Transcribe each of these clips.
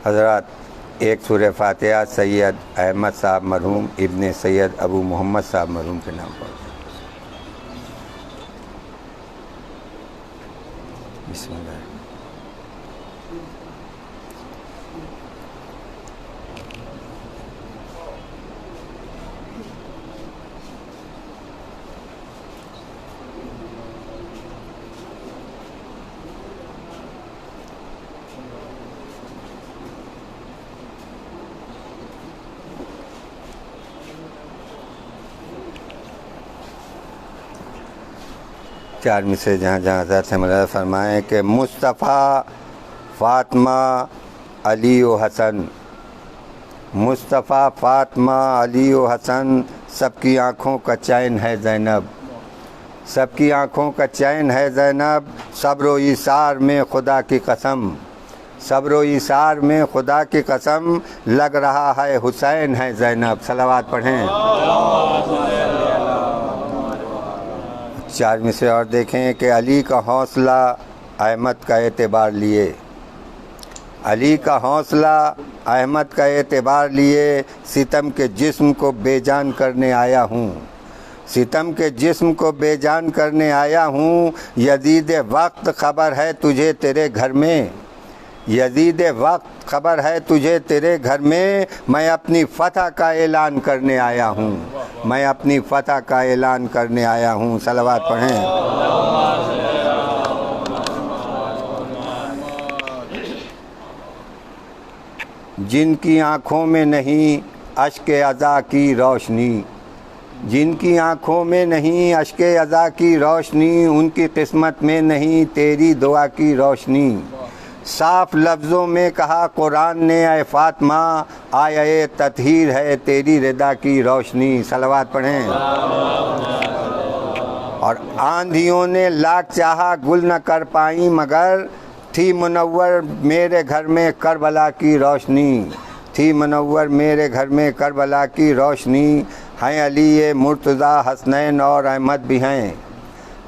حضرات ایک سورہ فاتحہ سید احمد صاحب مرحوم ابن سید ابو محمد صاحب مرحوم کے نام پر بسم اللہ۔ چار مصرے جہاں جہاں حضرت سے ملاحظہ فرمائیں کہ مصطفیٰ، فاطمہ، علی و حسن، مصطفیٰ، فاطمہ، علی و حسن، سب کی آنکھوں کا چین ہے زینب، سب کی آنکھوں کا چین ہے زینب، صبر و ایثار میں خدا کی قسم، صبر و ایثار میں خدا کی قسم، لگ رہا ہے حسین ہے زینب۔ صلوات پڑھیں۔ چار مصرے اور دیکھیں کہ علی کا حوصلہ احمد کا اعتبار لیے، علی کا حوصلہ احمد کا اعتبار لیے، ستم کے جسم کو بے جان کرنے آیا ہوں، ستم کے جسم کو بے جان کرنے آیا ہوں، یزید وقت خبر ہے تجھے تیرے گھر میں، یزید وقت خبر ہے تجھے تیرے گھر میں، میں اپنی فتح کا اعلان کرنے آیا ہوں، میں اپنی فتح کا اعلان کرنے آیا ہوں۔ صلوات پڑھیں۔ جن کی آنکھوں میں نہیں اشک عزا کی روشنی، جن کی آنکھوں میں نہیں اشک عزا کی روشنی، ان کی قسمت میں نہیں تیری دعا کی روشنی، صاف لفظوں میں کہا قرآن نے اے فاطمہ، آیہ تطہیر ہے تیری رضا کی روشنی۔ صلوات پڑھیں۔ اور آندھیوں نے لاکھ چاہا گل نہ کر پائیں، مگر تھی منور میرے گھر میں کربلا کی روشنی، تھی منور میرے گھر میں کربلا کی روشنی، ہیں علی مرتضیٰ حسنین اور احمد بھی ہیں،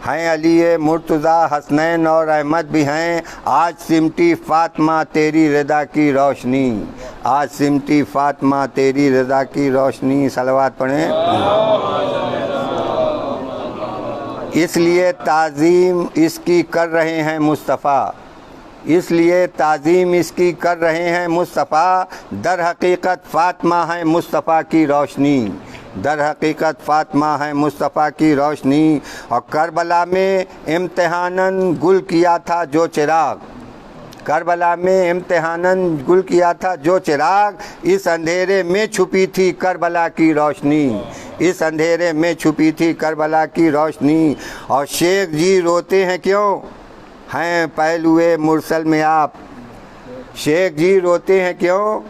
ہیں علی مرتضیٰ حسنین اور احمد بھی ہیں، آج سمٹی فاطمہ تیری رضا کی روشنی، آج سمٹی فاطمہ تیری رضا کی روشنی۔ صلوات پڑھیں۔ اس لیے تعظیم اس کی کر رہے ہیں مصطفیٰ، اس لیے تعظیم اس کی کر رہے ہیں مصطفیٰ، در حقیقت فاطمہ ہے مصطفیٰ کی روشنی، در حقیقت فاطمہ ہے مصطفیٰ کی روشنی، اور کربلا میں امتحاناً گل کیا تھا جو چراغ، کربلا میں امتحاناً گل کیا تھا جو چراغ، اس اندھیرے میں چھپی تھی کربلا کی روشنی، اس اندھیرے میں چھپی تھی کربلا کی روشنی۔ اور شیخ جی روتے ہیں کیوں ہیں پہلوئے مرسل میں آپ، شیخ جی روتے ہیں کیوں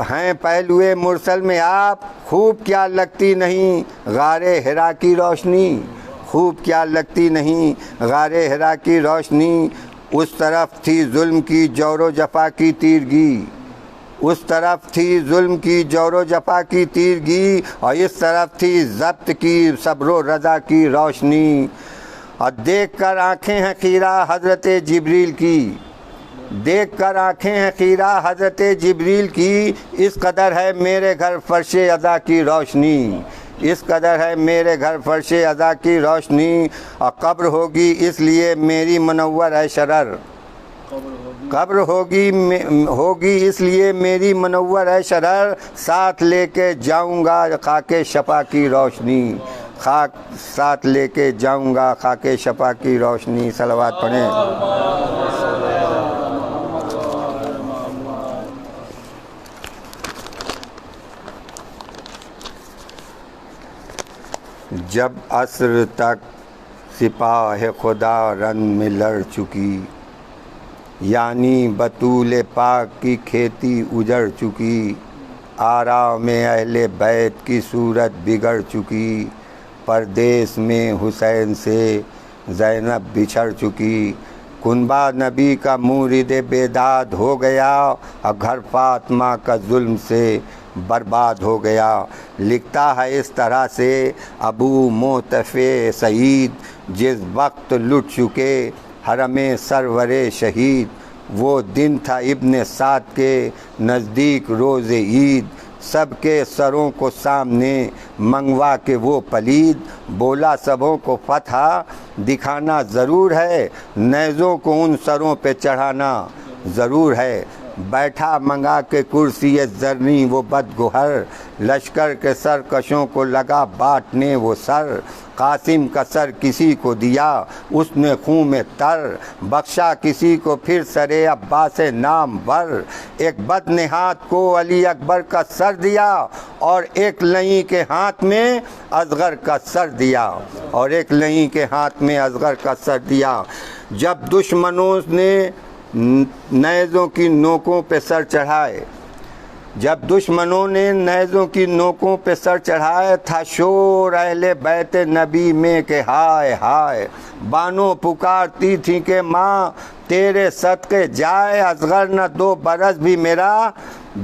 ہیں پہلوئے مرسل میں آپ، خوب کیا لگتی نہیں غار حرا کی روشنی، خوب کیا لگتی نہیں غار حرا کی روشنی، اس طرف تھی ظلم کی جور و جفا کی تیرگی، اس طرف تھی ظلم کی جور و جفا کی تیرگی، اور اس طرف تھی ضبط کی صبر و رضا کی روشنی، اور دیکھ کر آنکھیں ہیں خیرہ حضرت جبریل کی، دیکھ کر آنکھیں ہیں خیرہ حضرت جبریل کی، اس قدر ہے میرے گھر فرش عزا کی روشنی، اس قدر ہے میرے گھر فرش عزا کی روشنی، اور قبر ہوگی اس لیے میری منور ہے شرر، قبر ہوگی اس لیے میری منور ہے شرر، ساتھ لے کے جاؤں گا خاک شفا کی روشنی، خاک ساتھ لے کے جاؤں گا خاک شفا کی روشنی۔ صلوات پڑھیں۔ جب عصر تک سپاہ خدا رن میں لڑ چکی، یعنی بطول پاک کی کھیتی اجڑ چکی، آرام اہل بیت کی صورت بگڑ چکی، پردیس میں حسین سے زینب بچھڑ چکی، کنبہ نبی کا مورد بیداد ہو گیا، اور گھر فاطمہ کا ظلم سے برباد ہو گیا۔ لکھتا ہے اس طرح سے ابو معتفع سعید، جس وقت لٹ چکے حرم سرور شہید، وہ دن تھا ابن سعد کے نزدیک روز عید، سب کے سروں کو سامنے منگوا کے وہ پلید، بولا سبوں کو فتح دکھانا ضرور ہے، نیزوں کو ان سروں پہ چڑھانا ضرور ہے۔ بیٹھا منگا کے کرسی زرنی وہ بدگہر، لشکر کے سرکشوں کو لگا بانٹنے وہ سر، قاسم کا سر کسی کو دیا اس نے خون میں تر، بخشا کسی کو پھر سرے عباس نام ور، ایک بدنہاد کو علی اکبر کا سر دیا اور ایک لئیں کے ہاتھ میں اصغر کا سر دیا، اور ایک لئیں کے ہاتھ میں اصغر کا سر دیا۔ جب دشمنوں نے نیزوں کی نوکوں پہ سر چڑھائے، جب دشمنوں نے نیزوں کی نوکوں پہ سر چڑھائے، تھا شور اہل بیت نبی میں کہ ہائے ہائے، بانو پکارتی تھی کہ ماں تیرے صدقے جائے، اصغر نہ 2 برس بھی میرا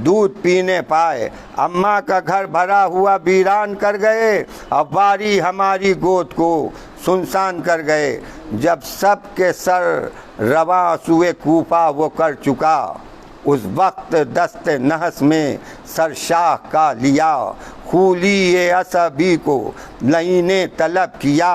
دودھ پینے پائے، اماں کا گھر بھرا ہوا ویران کر گئے، عواری ہماری گود کو سنسان کر گئے، جب سب کے سر رواں سوئے کوفہ وہ کر چکا، اس وقت دست نحس میں سر شاہ کا لیا، خولی عصبی کو لئی نے طلب کیا،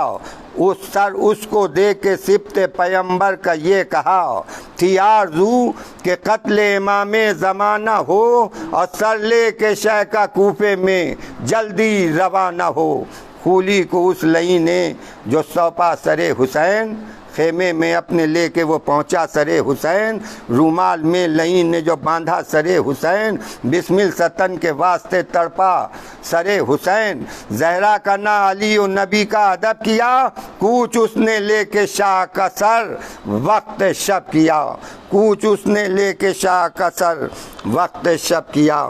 اس سر اس کو دے کے سبط پیمبر کا یہ کہا، تھی آرزو کہ قتل امام زمانہ ہو، اور سر لے کے شہ کا کوفے میں جلدی روانہ ہو۔ خولی کو اس لئی نے جو سونپا سر حسین، خیمے میں اپنے لے کے وہ پہنچا سر حسین، رومال میں لئی نے جو باندھا سر حسین، بسم الستن کے واسطے تڑپا سر حسین، زہرا کا نا علی و نبی کا ادب کیا، کوچ اس نے لے کے شاہ کا سر وقت شب کیا، کوچ اس نے لے کے شاہ کا سر وقت شب کیا۔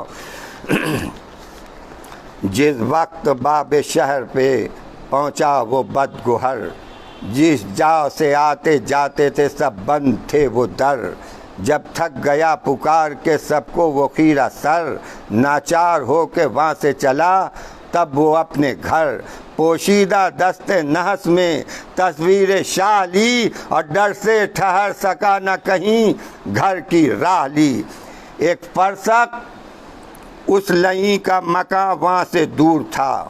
جس وقت باب شہر پہ پہنچا وہ بدگہر، جس جا سے آتے جاتے تھے سب بند تھے وہ در، جب تھک گیا پکار کے سب کو وہ خیرہ سر، ناچار ہو کے وہاں سے چلا تب وہ اپنے گھر، پوشیدہ دست نحس میں تصویر شاہ لی، اور ڈر سے ٹھہر سکا نہ کہیں گھر کی راہ لی، ایک فرسخ اس لئیں کا مکان وہاں سے دور تھا،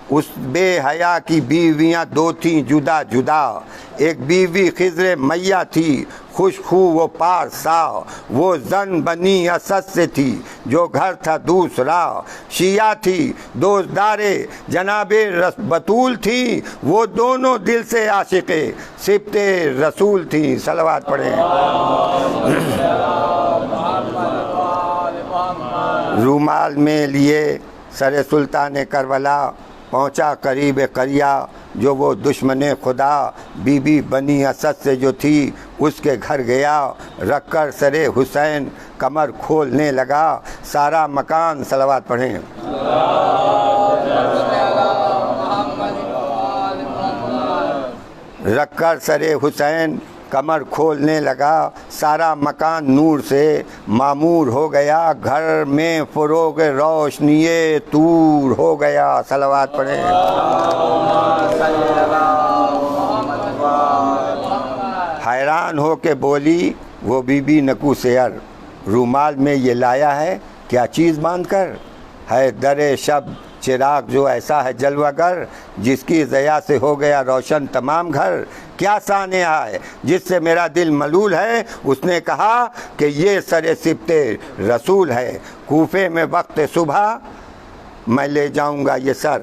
اس بے حیا کی بیویاں 2 تھیں جدا جدا، ایک بیوی خضر میہ تھی خوشخو وہ پارسا، وہ زن بنی اسد سے تھی جو گھر تھا دوسرا، شیعہ تھی دوزدار جناب بطول تھی، وہ دونوں دل سے عاشق سبط رسول تھیں۔ صلوات پڑھیں۔ رومال میں لیے سر سلطان کربلا پہنچا قریب قریہ، جو وہ دشمن خدا بی بی بنی اسد سے جو تھی اس کے گھر گیا، رکھ کر سر حسین کمر کھولنے لگا سارا مکان۔ صلوات پڑھیں۔ رکھ کر سر حسین کمر کھولنے لگا سارا مکان نور سے معمور ہو گیا، گھر میں فروغ روشنی طور ہو گیا۔ صلوات پڑھیں۔ حیران ہو کے بولی وہ بی بی نکو سیر، رومال میں یہ لایا ہے کیا چیز باندھ کر، ہے در شب چراغ جو ایسا ہے جلوہ گر، جس کی ضیاء سے ہو گیا روشن تمام گھر، کیا سانحہ ہے جس سے میرا دل ملول ہے۔ اس نے کہا کہ یہ سر سبط رسول ہے، کوفے میں وقت صبح میں لے جاؤں گا یہ سر،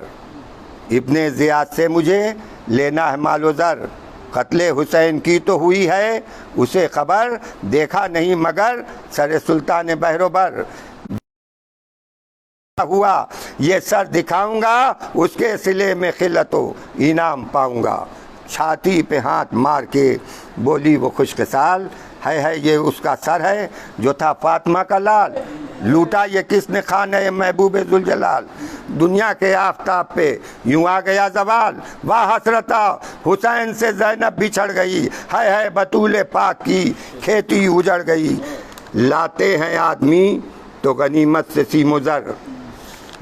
ابن زیاد سے مجھے لینا ہے مال و زر، قتل حسین کی تو ہوئی ہے اسے خبر، دیکھا نہیں مگر سر سلطان بحر و بر، ہوا یہ سر دکھاؤں گا اس کے صلے میں خلت و انعام پاؤں گا۔ چھاتی پہ ہاتھ مار کے بولی وہ خوش خصال، ہے یہ اس کا سر ہے جو تھا فاطمہ کا لال، لوٹا یہ کس نے خانہ محبوب ذوالجلال، دنیا کے آفتاب پہ یوں آ گیا زوال، واہ حسرتا حسین سے زینب بچھڑ گئی، ہے بطول پاک کی کھیتی اجڑ گئی، لاتے ہیں آدمی تو غنیمت سے سیم و زر،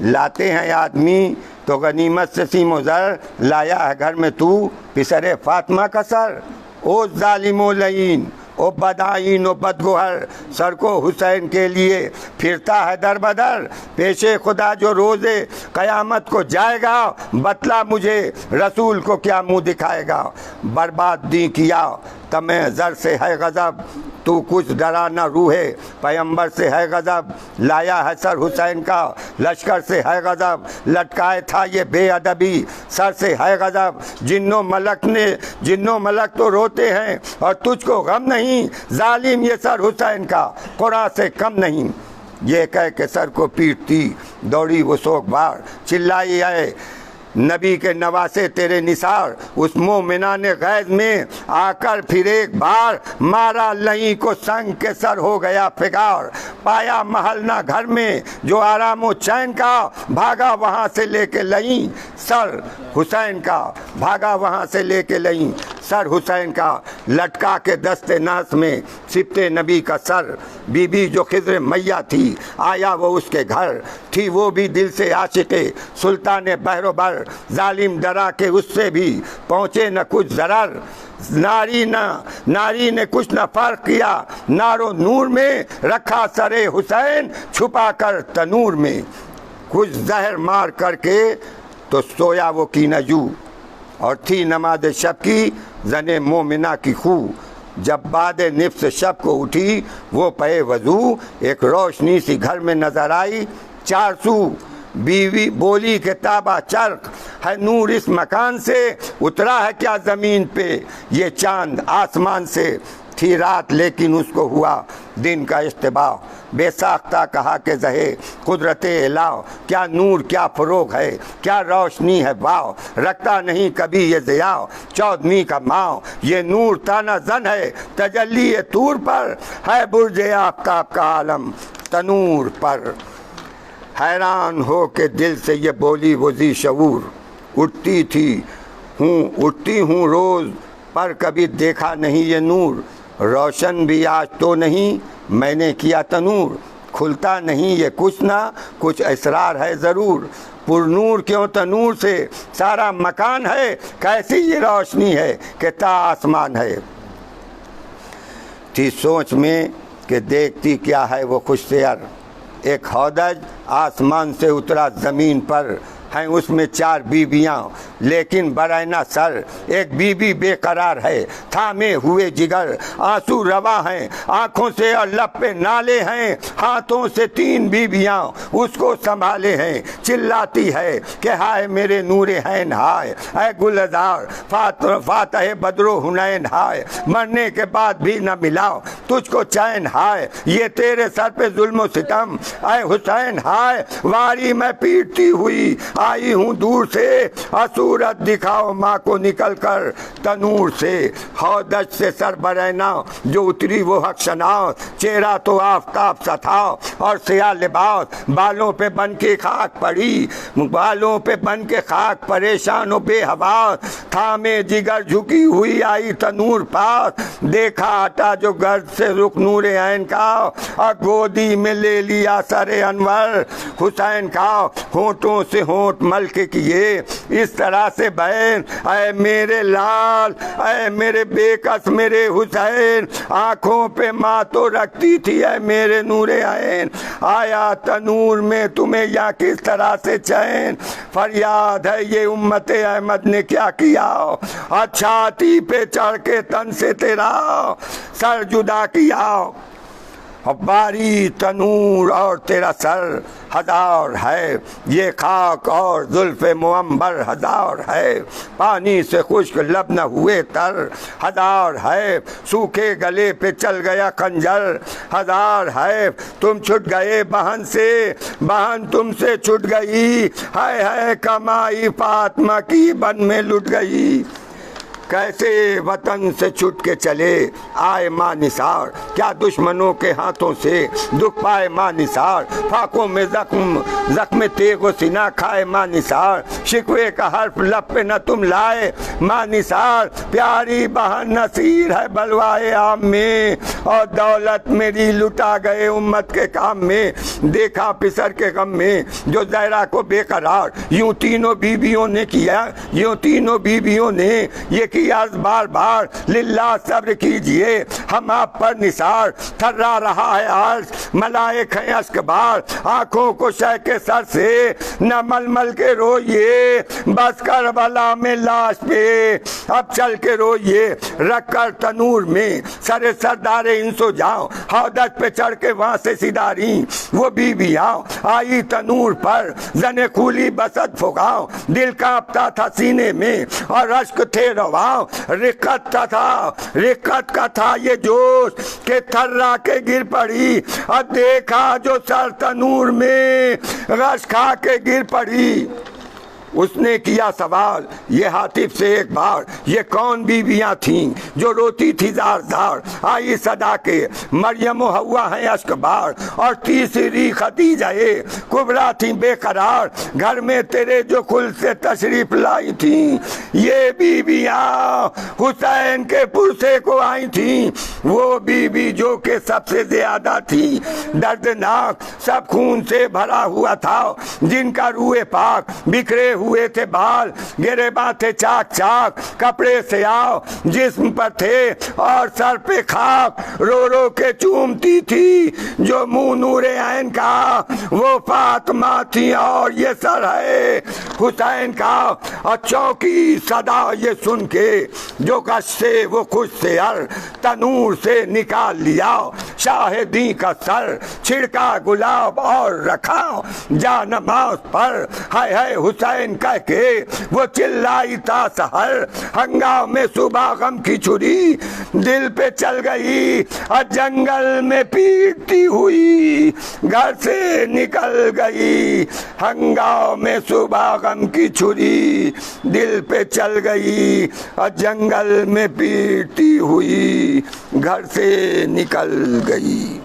لاتے ہیں آدمی تو غنیمت سے سیم و زر، لایا ہے گھر میں تو پسر فاطمہ کا سر، او ظالم و لعین او بدآئین و بدگوہر سر کو حسین کے لیے پھرتا ہے در بدر، پیش خدا جو روز قیامت کو جائے گا، بتلا مجھے رسول کو کیا منہ دکھائے گا۔ برباد دی کیا تمہیں زر سے ہے غضب، تو کچھ ڈرا نہ روح پیمبر سے ہے غضب، لایا ہے سر حسین کا لشکر سے ہے غضب، لٹکائے تھا یہ بے ادبی سر سے ہے غضب، جنوں ملک تو روتے ہیں اور تجھ کو غم نہیں، ظالم یہ سر حسین کا قرآن سے کم نہیں۔ یہ کہہ کے سر کو پیٹتی دوڑی وہ سوگ بار، چلائی آئے نبی کے نواسے تیرے نثار، اس مومنان غیظ میں آ کر پھر ایک بار، مارا لئی کو سنگ کے سر ہو گیا فگار، پایا محل نہ گھر میں جو آرام و چین کا، بھاگا وہاں سے لے کے لئی سر حسین کا، بھاگا وہاں سے لے کے لئی سر حسین کا، لٹکا کے دست نحس میں سبتے نبی کا سر، بی بی جو خضر میاں تھی آیا وہ اس کے گھر، تھی وہ بھی دل سے عاشق سلطان بحر و بر، ظالم ڈرا کے اس سے بھی پہنچے نہ کچھ ضرر، ناری نے کچھ نہ فرق کیا، نار و نور میں رکھا سر حسین چھپا کر تنور میں، کچھ زہر مار کر کے تو سویا وہ کینہ جو، اور تھی نماز شب کی زن مومنہ کی خو، جب بعد نفس شب کو اٹھی وہ پے وضو، ایک روشنی سی گھر میں نظر آئی چار سو، بیوی بولی کہ تابہ چرخ ہے نور اس مکان سے، اترا ہے کیا زمین پہ یہ چاند آسمان سے، تھی رات لیکن اس کو ہوا دن کا اشتباہ، بے ساختہ کہا کہ زہے قدرت الہ، کیا نور کیا فروغ ہے کیا روشنی ہے واو، رکھتا نہیں کبھی یہ ضیاء چودھویں کا ماؤ، یہ نور تانا زن ہے تجلی طور پر، ہے برج آفتاب کا عالم تنور پر، حیران ہو کے دل سے یہ بولی وہ ذی شعور، اٹھتی ہوں روز پر کبھی دیکھا نہیں یہ نور، روشن بھی آج تو نہیں میں نے کیا تنور، کھلتا نہیں یہ کچھ نہ کچھ اسرار ہے ضرور، پر نور کیوں تنور سے سارا مکان ہے، کیسی یہ روشنی ہے کہ تا آسمان ہے، تھی سوچ میں کہ دیکھتی کیا ہے وہ خوش سیر، ایک ہودج آسمان سے اترا زمین پر، ہیں اس میں چار بیویاں لیکن برائنا سر، ایک بیوی بے قرار ہے تھامے ہوئے جگر، آنسو روا ہیں آنکھوں سے اور لب پہ نالے ہیں، ہاتھوں سے تین بیویاں اس کو سنبھالے ہیں، چلاتی ہے کہ ہائے میرے نور عین ہائے، اے گلزار فاتح بدر و حنین ہائے، مرنے کے بعد بھی نہ ملاؤ تجھ کو چین ہائے، یہ تیرے سر پہ ظلم و ستم اے حسین ہائے، واری میں پیٹتی ہوئی آئی ہوں دور سے، صورت دکھاؤ ماں کو نکل کر تنور سے، ہودج سے سر برینا جو اتری وہ حق شناس، چہرہ تو آفتاب سا تھا اور سیاہ لباس، بالوں پہ بن کے خاک پڑی، بالوں پہ بن کے خاک پریشان و بے حواس، تھامے جگر جھکی ہوئی آئی تنور پاس، دیکھا ہٹا جو گرد سے رخ نور عین کا، اور گودی میں لے لیا سر انور حسین کا، ہونٹوں سے ہونٹ مل کے کیے اس طرح سے بین، اے میرے لال اے میرے بے کس میرے حسین، آنکھوں پہ ماں تو رکھتی تھی اے میرے نور عین، آیا تنور میں تمہیں یا کس طرح سے چین، فریاد ہے یہ امت احمد نے کیا کیا، چھاتی پہ چڑھ کے تن سے تیرا سر جدا کیا، باری تنور اور تیرا سر ہزار ہے، یہ خاک اور زلف معمبر ہزار ہے، پانی سے خشک لب نہ ہوئے تر ہزار ہے، سوکھے گلے پہ چل گیا خنجر ہزار ہے، تم چھٹ گئے بہن سے بہن تم سے چھٹ گئی، ہائے ہائے کمائی فاطمہ کی بن میں لٹ گئی، کیسے وطن سے چھٹ کے چلے آئے ماں نثار، کیا دشمنوں کے ہاتھوں سے دکھ پائے ماں نثار، فاقوں میں زخم تیغ و سینہ کھائے ماں نثار، شکوے کا حرف لب پہ نہ تم لائے ماں نثار، پیاری بہن نصیر ہے بلوائے عام میں، اور دولت میری لٹا گئے امت کے کام میں، دیکھا پسر کے غم میں جو زہرا کو بے قرار، یوں تینوں بیویوں نے یہ کیا کی عرض بار بار للہ صبر کیجئے، ہم آپ پر نثار، تھرا رہا ہے عرش، ملائک ہیں اشک بار، آنکھوں کو شہ کے سر سے نہ مل مل کے روئیے، بس کربلا میں لاش پہ اب چل کے روئیے، رکھ کر تنور میں سر سردار انسو جاؤ، ہودج پہ چڑھ کے وہاں سے سداری وہ بی آؤ، آئی تنور پر زن کولی بسد پھگاؤ، دل کانپتا تھا سینے میں اور اشک تھے رواؤ، رقت کا تھا یہ جوش کہ تھرا کے گر پڑی، اور دیکھا جو سر تنور میں غش کھا کے گر پڑی۔ اس نے کیا سوال یہ ہاتف سے ایک بار، یہ کون بیویاں تھیں جو روتی تھی زار زار، آئی صدا کے مریم و حوا ہیں اشک بار، اور تیسری خدیجہ کبریٰ تھیں بے قرار، گھر میں تیرے جو کل سے تشریف لائی تھیں، یہ بیویاں حسین کے پرسے کو آئی تھیں، وہ بیوی جو کہ سب سے زیادہ تھی دردناک، سب خون سے بھرا ہوا تھا، جن کا روح پاک بکھرے ہوئے تھے بال، گریباں تھے چاک چاک، کپڑے سیاہ جسم پر تھے اور سر پہ خاک، رو رو کے چومتی تھی جو منہ نور عین کا، وہ فاطمہ تھی اور یہ سر ہے حسین کا، اور چونکی صدا یہ سن کے جو گش سے وہ خوش سے تنور سے نکال لیا، شاہدی کا سر چھڑکا گلاب اور رکھا جا نماز پر، ہائے ہائے حسین کہہ کے وہ چلائی تا سحر، ہنگام میں صبح غم کی چھری دل پہ چل گئی، اور جنگل میں پیٹتی ہوئی گھر سے نکل گئی، ہنگام میں صبح غم کی چھری دل پہ چل گئی، اور جنگل میں پیٹتی ہوئی گھر سے نکل گئی۔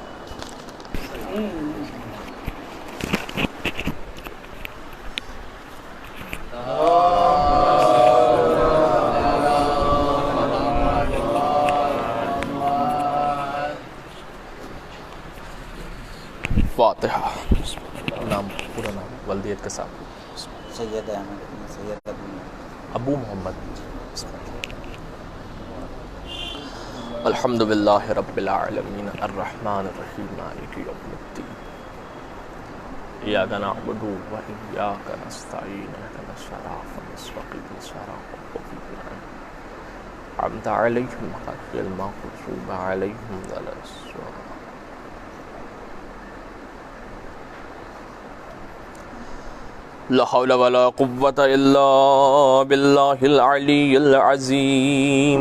فاتحہ۔ نام پورا نام، والدیت کا ساتھ، سید احمد، سید ابو محمد۔ الحمدللہ رب العالمین الرحمن الرحیم مالک یوم الدین، ایاک نعبد و ایاک نستعین، اہدنا الصراط المستقیم، صراط الذین انعمت علیہم غیر المغضوب علیہم ولا الضالین۔ لا حول ولا قوة الا باللہ العلی العظیم۔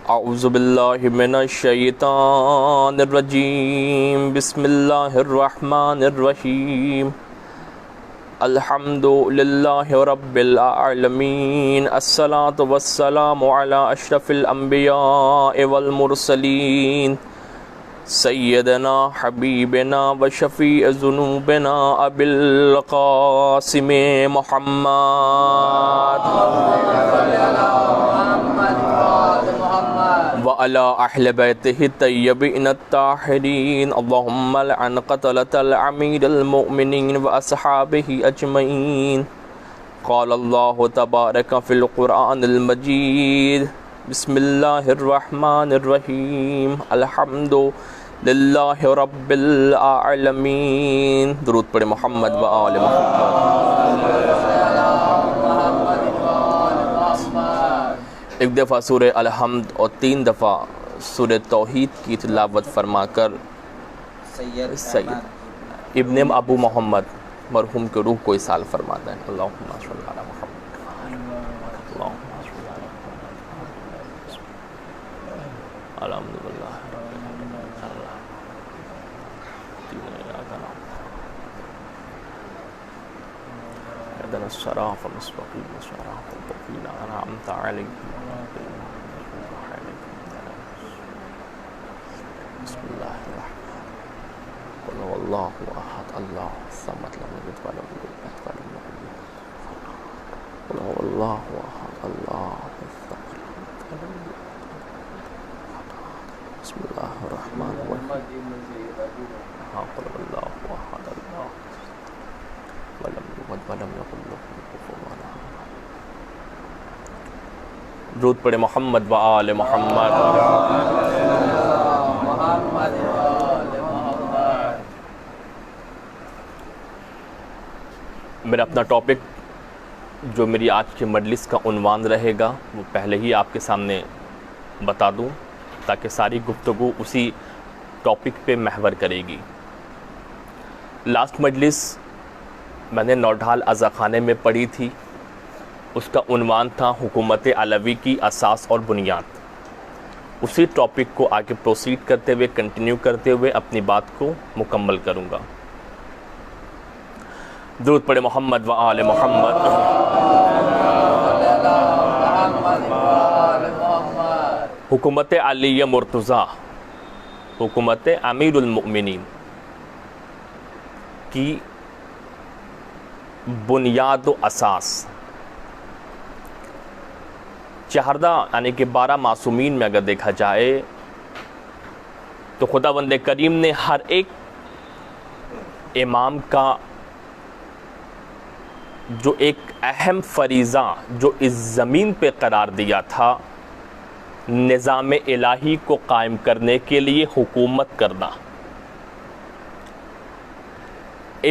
اعوذ باللہ من الشیطان الرجیم، بسم اللہ الرحمن الرحیم، الحمد للہ رب العالمین، الصلاة والسلام علی اشرف الانبیاء والمرسلین، سیدنا حبیبنا و شفیع ذنوبنا ابی القاسم محمد وعلی اہل بیتہ الطیبین الطاہرین، اللہم لعن قتلۃ العمیر المؤمنین واصحابہ اجمعین۔ قال اللہ تبارک فی القرآن المجید، بسم اللہ الرحمن الرحیم، الحمد للہ رب العالمین۔ درود پڑھے محمد و آل محمد۔ ایک دفعہ سورہ الحمد اور 3 دفعہ سورہ توحید کی تلاوت فرما کر سید ابن ابو محمد مرحوم کے روح کو اصال فرماتا ہے۔ اللہم صلی علی محمد، اللہم صلی علی محمد، الحمدللہ اهدنا الصراط المستقيم، صراط الذين أنعمت عليهم غير المغضوب عليهم ولا الضالين۔ بسم الله الرحمن الرحيم، قل هو الله أحد الله الصمد لم يلد ولم يولد ولم يكن له كفوا أحد، قل هو الله أحد الله الصمد لم يلد ولم يولد بسم الله الرحمن الرحيم، قل هو الله أحد الله ولم يولد ولم يكن له كفوا أحد، درود پڑھے محمد و آل محمد. میرا اپنا ٹاپک جو میری آج کے مجلس کا عنوان رہے گا وہ پہلے ہی آپ کے سامنے بتا دوں تاکہ ساری گفتگو اسی ٹاپک پہ محور کرے گی. لاسٹ مجلس میں نے نوڈھال عزاخانے میں پڑھی تھی، اس کا عنوان تھا حکومت علوی کی اساس اور بنیاد. اسی ٹاپک کو آگے پروسیڈ کرتے ہوئے کنٹینیو کرتے ہوئے اپنی بات کو مکمل کروں گا. درود پڑھے محمد و آل محمد. حکومت علیہ مرتضیٰ، حکومت امیر المؤمنین کی بنیاد و اساس، چہردہ یعنی کہ 12 معصومین میں اگر دیکھا جائے تو خداوند کریم نے ہر ایک امام کا جو ایک اہم فریضہ جو اس زمین پہ قرار دیا تھا، نظام الہی کو قائم کرنے کے لیے حکومت کرنا.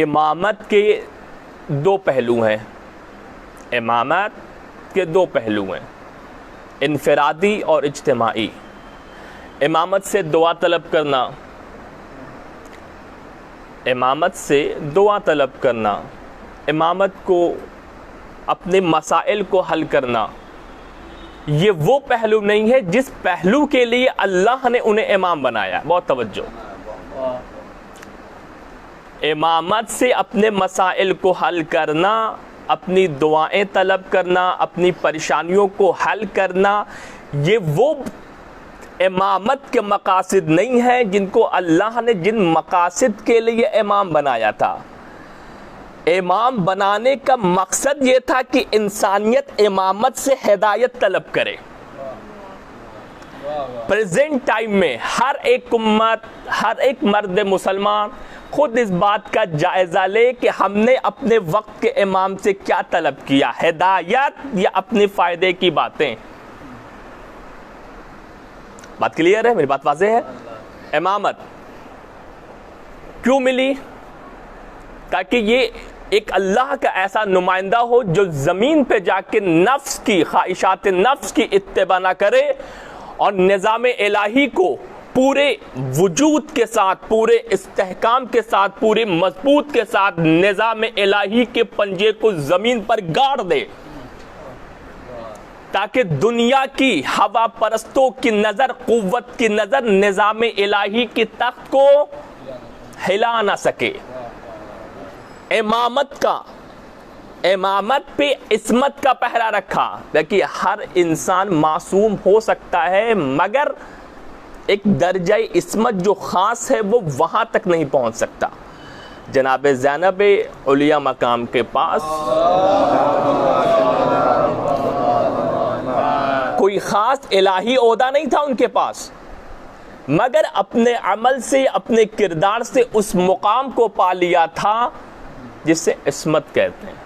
امامت کے دو پہلو ہیں، امامت کے دو پہلو ہیں، انفرادی اور اجتماعی. امامت سے دعا طلب کرنا، امامت سے دعا طلب کرنا، امامت کو اپنے مسائل کو حل کرنا، یہ وہ پہلو نہیں ہے جس پہلو کے لیے اللہ نے انہیں امام بنایا. بہت توجہ. امامت سے اپنے مسائل کو حل کرنا، اپنی دعائیں طلب کرنا، اپنی پریشانیوں کو حل کرنا، یہ وہ امامت کے مقاصد نہیں ہیں جن کو اللہ نے جن مقاصد کے لیے امام بنایا تھا. امام بنانے کا مقصد یہ تھا کہ انسانیت امامت سے ہدایت طلب کرے. پریزنٹ ٹائم میں ہر ایک امت، ہر ایک مرد مسلمان خود اس بات کا جائزہ لے کہ ہم نے اپنے وقت کے امام سے کیا طلب کیا، ہدایت یا اپنے فائدے کی باتیں. بات کلیئر ہے؟ میری بات واضح ہے؟ امامت کیوں ملی؟ تاکہ یہ ایک اللہ کا ایسا نمائندہ ہو جو زمین پہ جا کے نفس کی خواہشات نفس کی اتباع نہ کرے اور نظام الہی کو پورے وجود کے ساتھ، پورے استحکام کے ساتھ، پورے مضبوط کے ساتھ نظام الہی کے پنجے کو زمین پر گاڑ دے، تاکہ دنیا کی ہوا پرستوں کی نظر، قوت کی نظر نظام الہی کی تخت کو ہلا نہ سکے. امامت پہ عصمت کا پہرا رکھا. دیکھیے ہر انسان معصوم ہو سکتا ہے مگر ایک درجہ عصمت جو خاص ہے وہ وہاں تک نہیں پہنچ سکتا. جناب زینب علیہ مقام کے پاس کوئی خاص الہی عہدہ نہیں تھا ان کے پاس، مگر اپنے عمل سے، اپنے کردار سے اس مقام کو پا لیا تھا جس سے عصمت کہتے ہیں.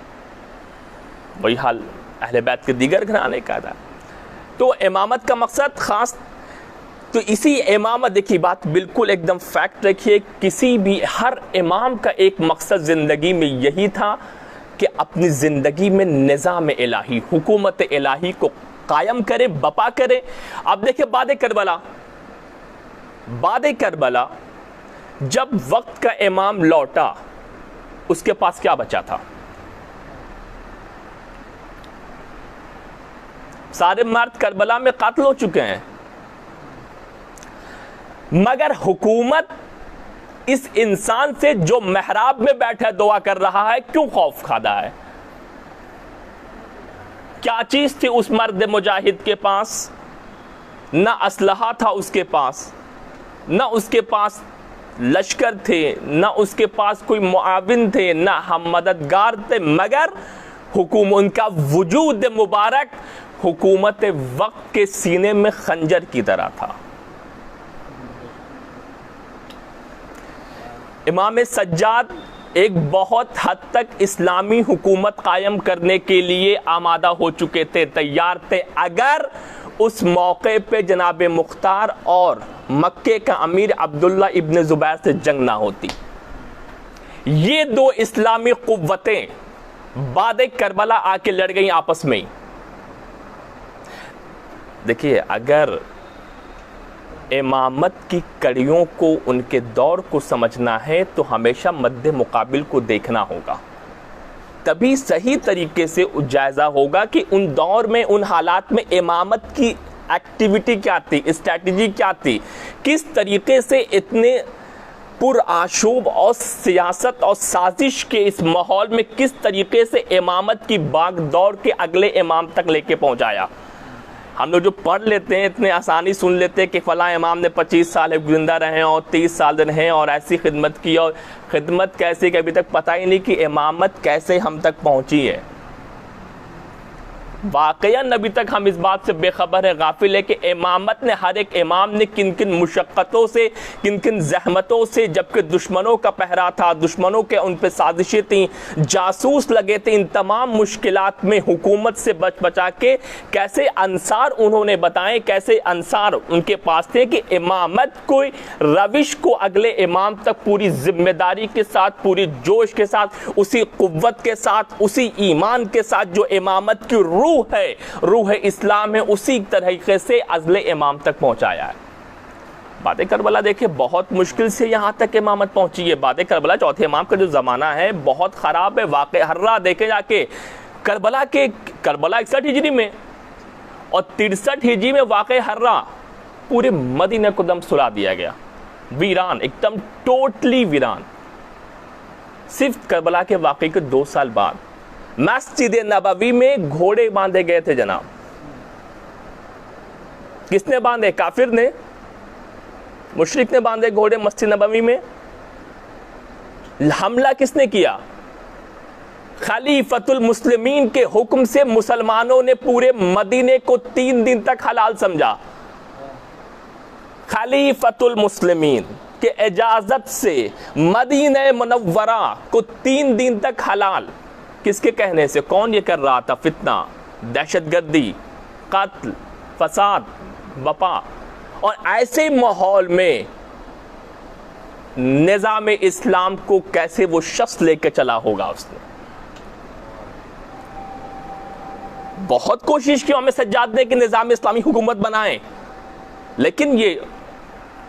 وہی حال اہل بیت کے دیگر گھرانے کا تھا. تو امامت کا مقصد خاص، تو اسی امامت، دیکھیے بات بالکل ایک دم فیکٹ رکھیے، کسی بھی ہر امام کا ایک مقصد زندگی میں یہی تھا کہ اپنی زندگی میں نظام الہی، حکومت الہی کو قائم کرے، بپا کرے. اب دیکھیں بعد کربلا جب وقت کا امام لوٹا، اس کے پاس کیا بچا تھا؟ سارے مرد کربلا میں قتل ہو چکے ہیں، مگر حکومت اس انسان سے جو محراب میں بیٹھا دعا کر رہا ہے کیوں خوف کھادا ہے؟ کیا چیز تھی اس مرد مجاہد کے پاس؟ نہ اسلحہ تھا اس کے پاس، نہ اس کے پاس لشکر تھے، نہ اس کے پاس کوئی معاون تھے، نہ ہم مددگار تھے، مگر ان کا وجود مبارک حکومت وقت کے سینے میں خنجر کی طرح تھا. امام سجاد ایک بہت حد تک اسلامی حکومت قائم کرنے کے لیے آمادہ ہو چکے تھے، تیار تھے، اگر اس موقع پہ جناب مختار اور مکے کا امیر عبداللہ ابن زبیر سے جنگ نہ ہوتی۔ یہ دو اسلامی قوتیں بعد کربلا آ کے لڑ گئیں آپس میں ہی۔ دیکھیے، اگر امامت کی کڑیوں کو، ان کے دور کو سمجھنا ہے تو ہمیشہ مد مقابل کو دیکھنا ہوگا، تبھی صحیح طریقے سے جائزہ ہوگا کہ ان دور میں، ان حالات میں امامت کی ایکٹیویٹی کیا تھی، اسٹریٹجی کیا تھی، کس طریقے سے اتنے پرآشوب اور سیاست اور سازش کے اس ماحول میں کس طریقے سے امامت کی باغ دوڑ کے اگلے امام تک لے کے پہنچایا۔ ہم لوگ جو پڑھ لیتے ہیں اتنے آسانی سن لیتے ہیں کہ فلاں امام نے 25 سال زندہ رہے اور 30 سال رہے اور ایسی خدمت کی، اور خدمت کیسے کہ ابھی تک پتہ ہی نہیں کہ امامت کیسے ہم تک پہنچی ہے۔ واقعاً ابھی تک ہم اس بات سے بے خبر ہے، غافل ہے کہ امامت نے، ہر ایک امام نے کن کن مشقتوں سے، کن کن زحمتوں سے، جبکہ دشمنوں کا پہرا تھا، دشمنوں کے ان پہ سازشیں تھیں، جاسوس لگے تھے، ان تمام مشکلات میں حکومت سے بچا کے کیسے انصار انہوں نے بتائیں، کیسے انصار ان کے پاس تھے کہ امامت کوئی روش کو اگلے امام تک پوری ذمہ داری کے ساتھ، پوری جوش کے ساتھ، اسی قوت کے ساتھ، اسی ایمان کے ساتھ جو امامت کی روح ہے، روح اسلام ہے، اسی طریقے سے اگلے امام تک پہنچایا ہے۔ باد کربلا دیکھیں بہت مشکل سے یہاں تک امامت پہنچی ہے۔ باد کربلا چوتھے امام کا جو زمانہ ہے بہت خراب ہے۔ واقع ہررا دیکھے جا کے کربلا 61 ہجری میں اور 63 ہجری میں واقع ہررا پورے مدینہ کو دم سلا دیا گیا، ویران، ایک دم ٹوٹلی ویران۔ صرف کربلا کے واقعے کے 2 سال بعد مسجد نبوی میں گھوڑے باندھے گئے تھے جناب۔ کس نے باندھے؟ کافر نے، مشرک نے باندھے گھوڑے مسجد نبوی میں۔ حملہ کس نے کیا؟ خلیفۃ المسلمین کے حکم سے مسلمانوں نے پورے مدینے کو 3 دن تک حلال سمجھا۔ خلیفۃ المسلمین کے اجازت سے مدینہ منورہ کو 3 دن تک حلال۔ کس کے کہنے سے؟ کون یہ کر رہا تھا؟ فتنہ، دہشت گردی، قتل، فساد، وبا۔ اور ایسے ماحول میں نظام اسلام کو کیسے وہ شخص لے کے چلا ہوگا؟ اس نے بہت کوشش کی ہمیں سجاد نے کہ نظام اسلامی حکومت بنائیں، لیکن یہ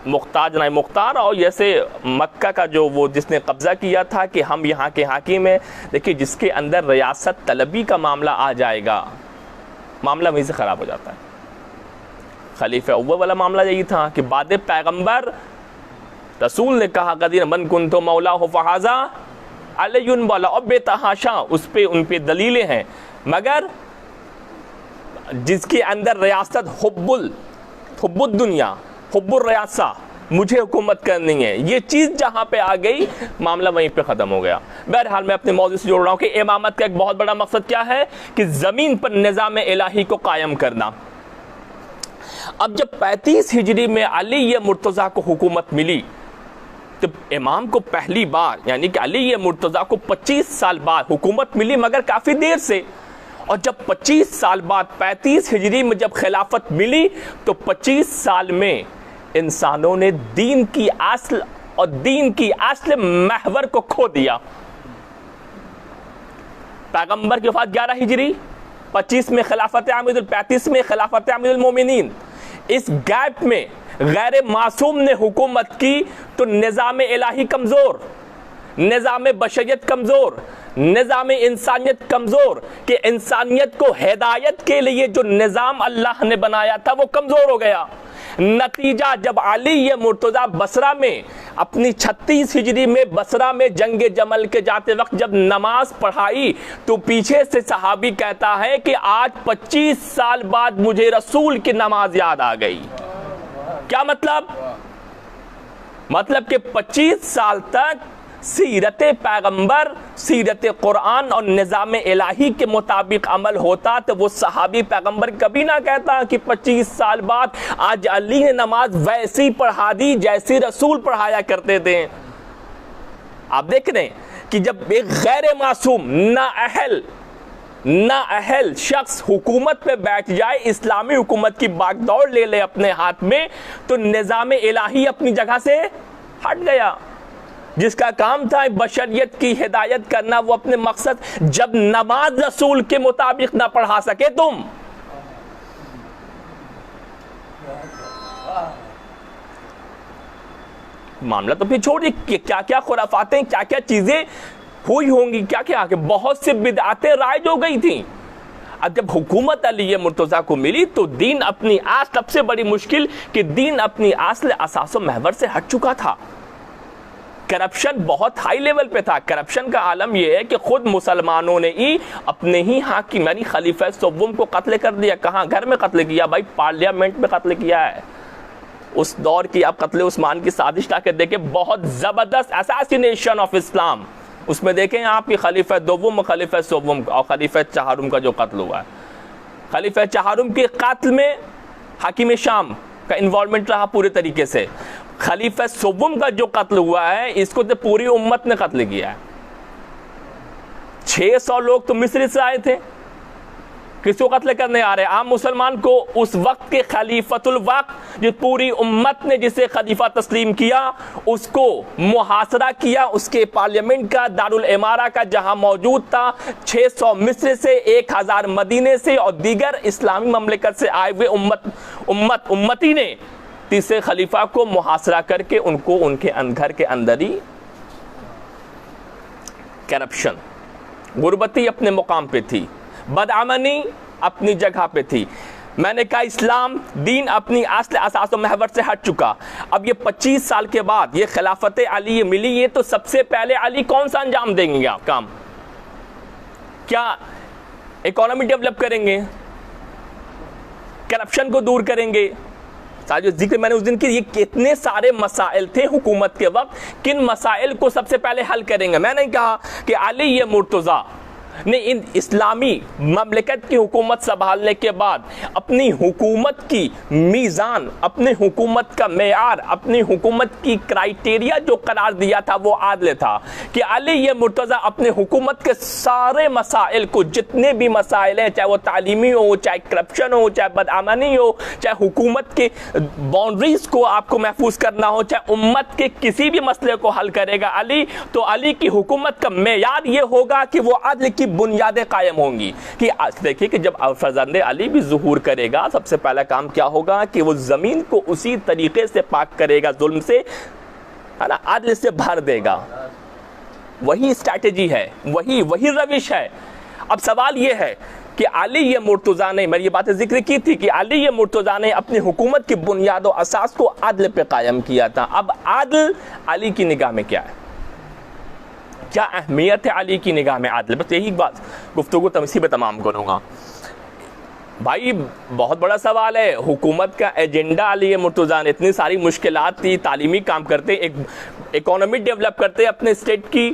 مختار، جناب مختار اور جیسے مکہ کا جو وہ جس نے قبضہ کیا تھا کہ ہم یہاں کے حاکم ہیں، دیکھیں جس کے اندر ریاست طلبی کا معاملہ آ جائے گا، معاملہ وہیں سے خراب ہو جاتا ہے۔ خلیفہ اول والا معاملہ یہی تھا کہ بعد پیغمبر رسول نے کہا قدیر من کنت مولا فہذا علی والا، اور بے تحاشا اس پہ ان پہ دلیلیں ہیں، مگر جس کے اندر ریاست حب الدنیا، حب الریاسہ، مجھے حکومت کرنی ہے، یہ چیز جہاں پہ آ گئی معاملہ وہیں پہ ختم ہو گیا۔ بہرحال میں اپنے موضوع سے جوڑ رہا ہوں کہ امامت کا ایک بہت بڑا مقصد کیا ہے کہ زمین پر نظام الہی کو قائم کرنا۔ اب جب 35 ہجری میں علی مرتضیٰ کو حکومت ملی تو امام کو پہلی بار، یعنی کہ علی مرتضیٰ کو 25 سال بعد حکومت ملی، مگر کافی دیر سے۔ اور جب 25 سال بعد 35 ہجری میں جب خلافت ملی تو 25 سال میں انسانوں نے دین کی اصل اور دین کی اصل محور کو کھو دیا۔ پیغمبر کی وفات 11 ہجری، 25 میں خلافت عامر، 35 میں خلافت عامر المومنین۔ اس گیپ میں غیر معصوم نے حکومت کی تو نظام الہی کمزور، نظام بشریت کمزور، نظام انسانیت کمزور، کہ انسانیت کو ہدایت کے لیے جو نظام اللہ نے بنایا تھا وہ کمزور ہو گیا۔ نتیجہ جب علی مرتضیٰ بصرہ میں اپنی 36 ہجری میں بصرہ میں جنگ جمل کے جاتے وقت جب نماز پڑھائی تو پیچھے سے صحابی کہتا ہے کہ آج 25 سال بعد مجھے رسول کی نماز یاد آ گئی۔ کیا مطلب کہ 25 سال تک سیرت پیغمبر، سیرت قرآن اور نظام الہی کے مطابق عمل ہوتا تو وہ صحابی پیغمبر کبھی نہ کہتا کہ 25 سال بعد آج علی نے نماز ویسی پڑھا دی جیسی رسول پڑھایا کرتے تھے۔ آپ دیکھ رہے ہیں کہ جب ایک غیر معصوم نااہل شخص حکومت پہ بیٹھ جائے، اسلامی حکومت کی باغ دوڑ لے لے اپنے ہاتھ میں، تو نظام الہی اپنی جگہ سے ہٹ گیا۔ جس کا کام تھا بشریت کی ہدایت کرنا، وہ اپنے مقصد، جب نماز رسول کے مطابق نہ پڑھا سکے تم، معاملہ تو پھر چھوڑ دیجیے، کیا کیا خرافاتیں، کیا کیا چیزیں ہوئی ہوں گی، کیا کیا کہ بہت سے بدعتیں رائج ہو گئی تھیں۔ اب جب حکومت علی مرتضیٰ کو ملی تو دین اپنی سب سے بڑی مشکل کہ دین اپنی اصل اساس و محور سے ہٹ چکا تھا۔ کرپشن بہت ہائی لیول پہ تھا۔ کرپشن کا عالم یہ ہے کہ خود مسلمانوں نے ہی اپنے ہی حاکم یعنی خلیفہ سوم کو قتل کر دیا۔ کہاں؟ گھر میں قتل کیا بھائی، پارلیمنٹ میں قتل کیا ہے۔ اس دور کی آپ قتل عثمان کی سازش لا کے دیکھیں، بہت زبردست اساسینیشن آف اسلام۔ اس میں دیکھیں آپ کی خلیفہ دوم، خلیفہ سوم اور خلیفہ چہارم کا جو قتل ہوا ہے۔ خلیفہ چہارم کے قتل میں حاکم شام کا انوالومنٹ رہا پورے طریقے سے۔ خلیفہ سوم کا جو قتل ہوا ہے، اس کو تو پوری امت نے قتل کیا ہے۔ 600 لوگ تو مصر سے آئے تھے، کس کو قتل کرنے آ رہے؟ عام مسلمان کو۔ اس وقت کے خلیفۃ الوقت جو پوری امت نے جسے خلیفہ تسلیم کیا، اس کو محاصرہ کیا، اس کے پارلیمنٹ کا، دارالامارہ کا جہاں موجود تھا، 600 مصر سے، 1000 مدینے سے اور دیگر اسلامی مملکت سے آئے ہوئے امتی نے تیسرے خلیفہ کو محاصرہ کر کے ان کو ان کے گھر کے اندر ہی کرپشن، غربتی اپنے مقام پہ تھی، بدامنی اپنی جگہ پہ تھی۔ میں نے کہا اسلام دین اپنی اصل اساس و محور سے ہٹ چکا۔ اب یہ 25 سال کے بعد یہ خلافت علی ملی، یہ تو سب سے پہلے علی کون سا انجام دیں گے آپ کام؟ کیا اکانومی ڈیولپ کریں گے؟ کرپشن کو دور کریں گے؟ جو ذکر میں نے اس دن کی، یہ کتنے سارے مسائل تھے حکومت کے وقت، کن مسائل کو سب سے پہلے حل کریں گے؟ میں نے کہا کہ علی مرتضیٰ نے ان اسلامی مملکت کی حکومت سنبھالنے کے بعد اپنی حکومت کی میزان، اپنی حکومت کا معیار، اپنی حکومت کی کرائیٹیریا جو قرار دیا تھا وہ عادل تھا کہ علی مرتضیٰ اپنے حکومت کے سارے مسائل کو، جتنے بھی مسائل ہیں، چاہے وہ تعلیمی ہو، چاہے کرپشن ہو، چاہے بدامنی ہو، چاہے حکومت کے باؤنڈریز کو آپ کو محفوظ کرنا ہو، چاہے امت کے کسی بھی مسئلے کو حل کرے گا علی، تو علی کی حکومت کا معیار یہ ہوگا کہ وہ عدل کی بنیادیں قائم ہوں گی۔ کہ دیکھیں کہ جب فرزند علی بھی ظہور کرے گا، سب سے پہلا کام کیا ہوگا کہ وہ زمین کو اسی طریقے سے پاک کرے گا، ظلم سے، ہے نا، عدل سے بھر دے گا۔ وہی اسٹریٹجی ہے، وہی روش ہے۔ اب سوال یہ ہے کہ علی مرتضیٰ نے، میں یہ باتیں ذکر کی تھی کہ علی مرتضیٰ نے اپنی حکومت کی بنیاد و اساس کو عدل پہ قائم کیا تھا۔ اب عدل علی کی نگاہ میں کیا ہے؟ کیا اہمیت ہے علی کی نگاہ میں عادل؟ بس یہی بات گفتگو اسی پہ تمام کروں گا۔ بھائی بہت بڑا سوال ہے، حکومت کا ایجنڈا علی مرتضیٰ نے، اتنی ساری مشکلات تھی، تعلیمی کام کرتے، ایک اکانومی ڈیولپ کرتے اپنے اسٹیٹ کی،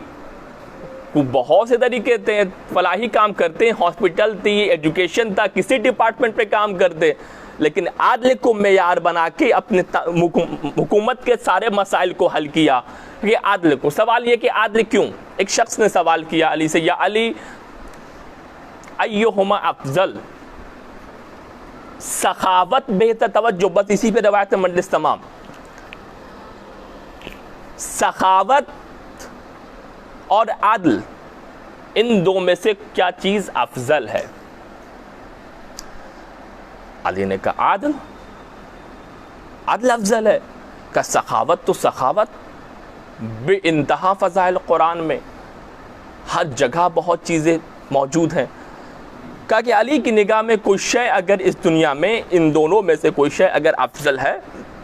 بہت سے طریقے تھے، فلاحی کام کرتے، ہاسپٹل تھی، ایجوکیشن تھا، کسی ڈپارٹمنٹ پہ کام کرتے، لیکن عادل کو معیار بنا کے اپنے حکومت کے سارے مسائل کو حل کیا۔ یہ عادل کو، سوال یہ کہ عادل کیوں؟ ایک شخص نے سوال کیا علی سے، یا علی ایہما افضل، سخاوت بہتر، توجہ بس اسی پہ روایت مجلس تمام، سخاوت اور عدل ان دو میں سے کیا چیز افضل ہے؟ علی نے کہا عدل افضل ہے۔ کہ سخاوت تو سخاوت بے انتہا فضائل قرآن میں ہر جگہ بہت چیزیں موجود ہیں۔ کہا کہ علی کی نگاہ میں کوئی شے اگر اس دنیا میں ان دونوں میں سے کوئی شے اگر افضل ہے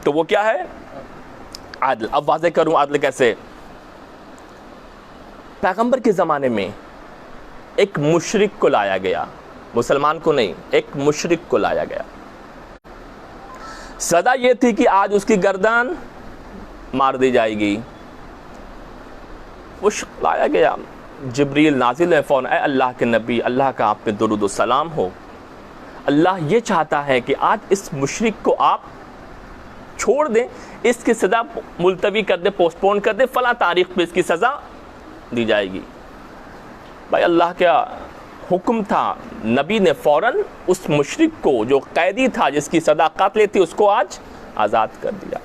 تو وہ کیا ہے؟ عدل۔ اب واضح کروں عدل کیسے۔ پیغمبر کے زمانے میں ایک مشرک کو لایا گیا، مسلمان کو نہیں، ایک مشرک کو لایا گیا۔ سزا یہ تھی کہ آج اس کی گردن مار دی جائے گی۔ وہ لایا گیا، جبریل نازل ہے فون، اے اللہ کے نبی، اللہ کا آپ پہ درود و سلام ہو، اللہ یہ چاہتا ہے کہ آج اس مشرک کو آپ چھوڑ دیں، اس کی سزا ملتوی کر دیں، پوسٹ پون کر دیں، فلاں تاریخ پہ اس کی سزا دی جائے گی۔ بھائی اللہ کا حکم تھا، نبی نے فوراً اس مشرک کو جو قیدی تھا جس کی سزا قتل تھی اس کو آج آزاد کر دیا۔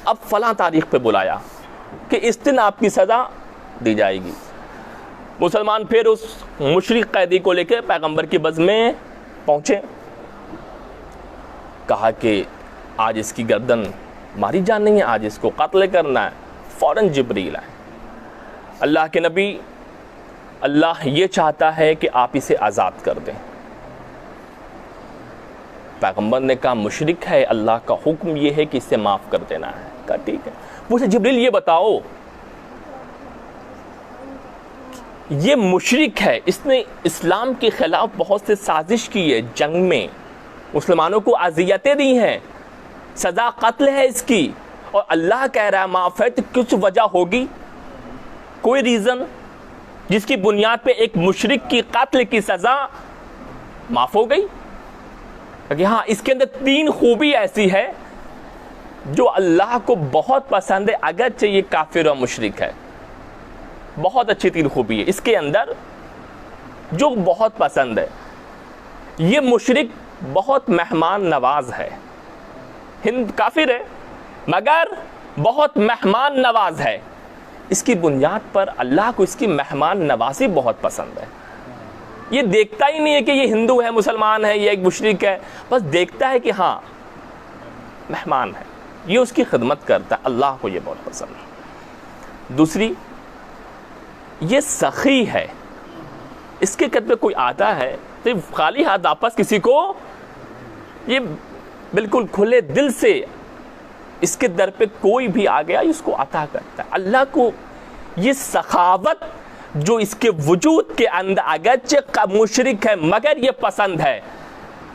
اب فلاں تاریخ پہ بلایا کہ اس دن آپ کی سزا دی جائے گی۔ مسلمان پھر اس مشرک قیدی کو لے کے پیغمبر کی بز میں پہنچے، کہا کہ آج اس کی گردن ماری جانی ہے، آج اس کو قتل کرنا ہے۔ فوراً جبریل آئے، اللہ کے نبی اللہ یہ چاہتا ہے کہ آپ اسے آزاد کر دیں۔ پیغمبر نے کہا مشرک ہے، اللہ کا حکم یہ ہے کہ اسے معاف کر دینا ہے۔ کہا ٹھیک ہے۔ پوچھے جبریل یہ بتاؤ، یہ مشرک ہے، اس نے اسلام کے خلاف بہت سے سازش کی ہے، جنگ میں مسلمانوں کو اذیتیں دی ہیں، سزا قتل ہے اس کی، اور اللہ کہہ رہا ہے معاف ہے، تو کچھ وجہ ہوگی، کوئی ریزن جس کی بنیاد پہ ایک مشرک کی قتل کی سزا معاف ہو گئی؟ کہ ہاں اس کے اندر 3 خوبی ایسی ہے جو اللہ کو بہت پسند ہے، اگرچہ یہ کافر و مشرک ہے۔ بہت اچھی 3 خوبی ہے اس کے اندر جو بہت پسند ہے۔ یہ مشرک بہت مہمان نواز ہے، ہند کافر ہے مگر بہت مہمان نواز ہے۔ اس کی بنیاد پر اللہ کو اس کی مہمان نوازی بہت پسند ہے۔ یہ دیکھتا ہی نہیں ہے کہ یہ ہندو ہے، مسلمان ہے، یہ ایک مشرک ہے، بس دیکھتا ہے کہ ہاں مہمان ہے، یہ اس کی خدمت کرتا ہے، اللہ کو یہ بہت پسند ہے۔ دوسری، یہ سخی ہے، اس کے قدر کوئی آتا ہے تو خالی ہاتھ واپس کسی کو، یہ بالکل کھلے دل سے اس کے در پہ کوئی بھی آ گیا اس کو عطا کرتا ہے۔ اللہ کو یہ سخاوت جو اس کے وجود کے اندر اگرچہ مشرک ہے مگر یہ پسند ہے،